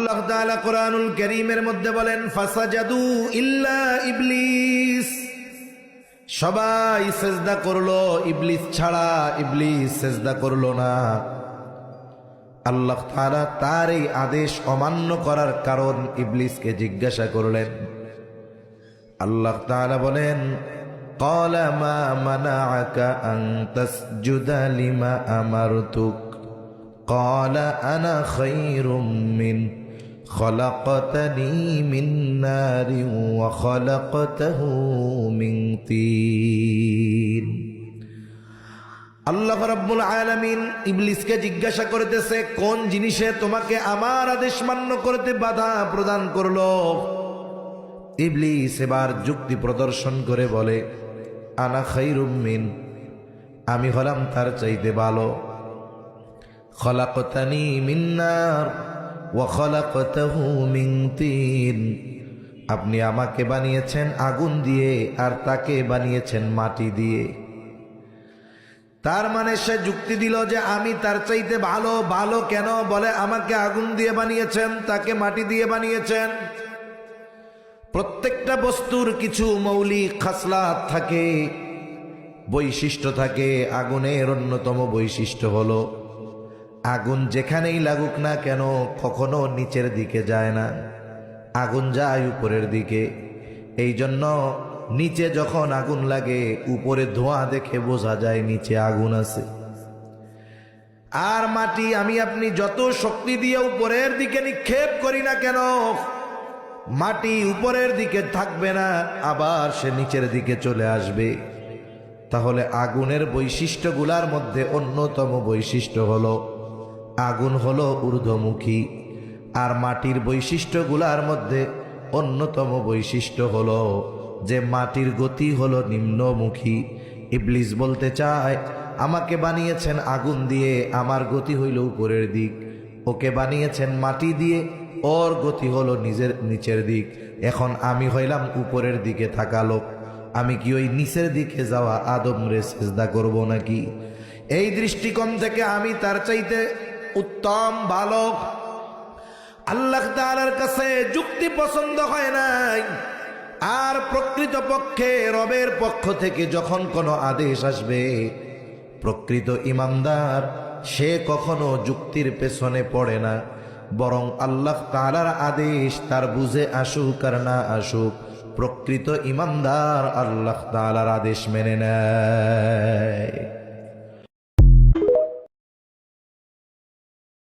আল্লাহ তাআলা কোরআনুল কারীমের মধ্যে বলেন ফাসাজাদু ইল্লা ইবলিস, সবাই সেজদা করলো ইবলিস ছাড়া। ইবলিস সেজদা করলো না। আল্লাহ তাআলা তার এই আদেশ অমান্য করার কারণ ইবলিসকে জিজ্ঞাসা করলেন। আল্লাহ তাআলা বলেন ক্বালা মা মানাআকা আন তাসজুদা লিমা আমারতুক ক্বালা আনা খায়রুম মিন খলাকতানি মিন নারিন ওয়া খলাকতাহু মিন তিন। আল্লাহ রাব্বুল আলামিন ইবলিসকে জিজ্ঞাসা করতেছে, কোন জিনিসে তোমাকে আমার আদেশ মান্য করতে বাধা প্রদান করলো? ইবলিস এবার যুক্তি প্রদর্শন করে বলে, আনা খায়রুম মিন, আমি হলাম তার চাইতে ভালো। খলাকতানি মিন নার ওয়া খলাকতাহু মিন তিন, আপনি আমাকে বানিয়েছেন আগুন দিয়ে আর তাকে বানিয়েছেন মাটি দিয়ে। তার মানে সে যুক্তি দিল যে আমি তার চাইতে ভালো। ভালো কেন? বলে আমাকে আগুন দিয়ে বানিয়েছেন, তাকে মাটি দিয়ে বানিয়েছেন। প্রত্যেকটা বস্তুর কিছু মৌলিক খাসলাত থাকে, বৈশিষ্ট্য থাকে। আগুনের অন্যতম বৈশিষ্ট্য হলো আগুন যেখানেই লাগুক না কেন কখনো নিচের দিকে যায় না, আগুন যায় উপরের দিকে। এই জন্য নিচে যখন আগুন লাগে উপরে ধোঁয়া দেখে বোঝা যায় নিচে আগুন আছে। আর মাটি আমি আপনি যত শক্তি দিয়ে উপরের দিকে নিক্ষেপ করি না কেন, মাটি উপরের দিকে থাকবে না, আবার সে নিচের দিকে চলে আসবে। তাহলে আগুনের বৈশিষ্ট্যগুলার মধ্যে অন্যতম বৈশিষ্ট্য হলো আগুন হলো ঊর্ধ্বমুখী, আর মাটির বৈশিষ্ট্যগুলার মধ্যে অন্যতম বৈশিষ্ট্য হলো যে মাটির গতি হলো নিম্নমুখী। ইবলিস বলতে চায় আমাকে বানিয়েছেন আগুন দিয়ে, আমার গতি হইল উপরের দিক। ওকে বানিয়েছেন মাটি দিয়ে, ওর গতি হলো নিচের দিক। এখন আমি হইলাম উপরের দিকে থাকা লোক, আমি কি ওই নিচের দিকে যাওয়া আদম রে সিজদা করব নাকি? এই দৃষ্টিকোণ থেকে আমি তার চাইতে উত্তম ভালো। আল্লাহ তাআলার কাছে যুক্তি পছন্দ হয় নাই। আর প্রকৃতপক্ষে রবের পক্ষ থেকে যখন কোনো আদেশ আসবে, প্রকৃত ইমানদার সে কখনো যুক্তির পেছনে পড়ে না, বরং আল্লাহ তাআলার আদেশ তার বুঝে আসুক আর না আসুক, প্রকৃত ইমানদার আল্লাহ তাআলার আদেশ মেনে নেয়।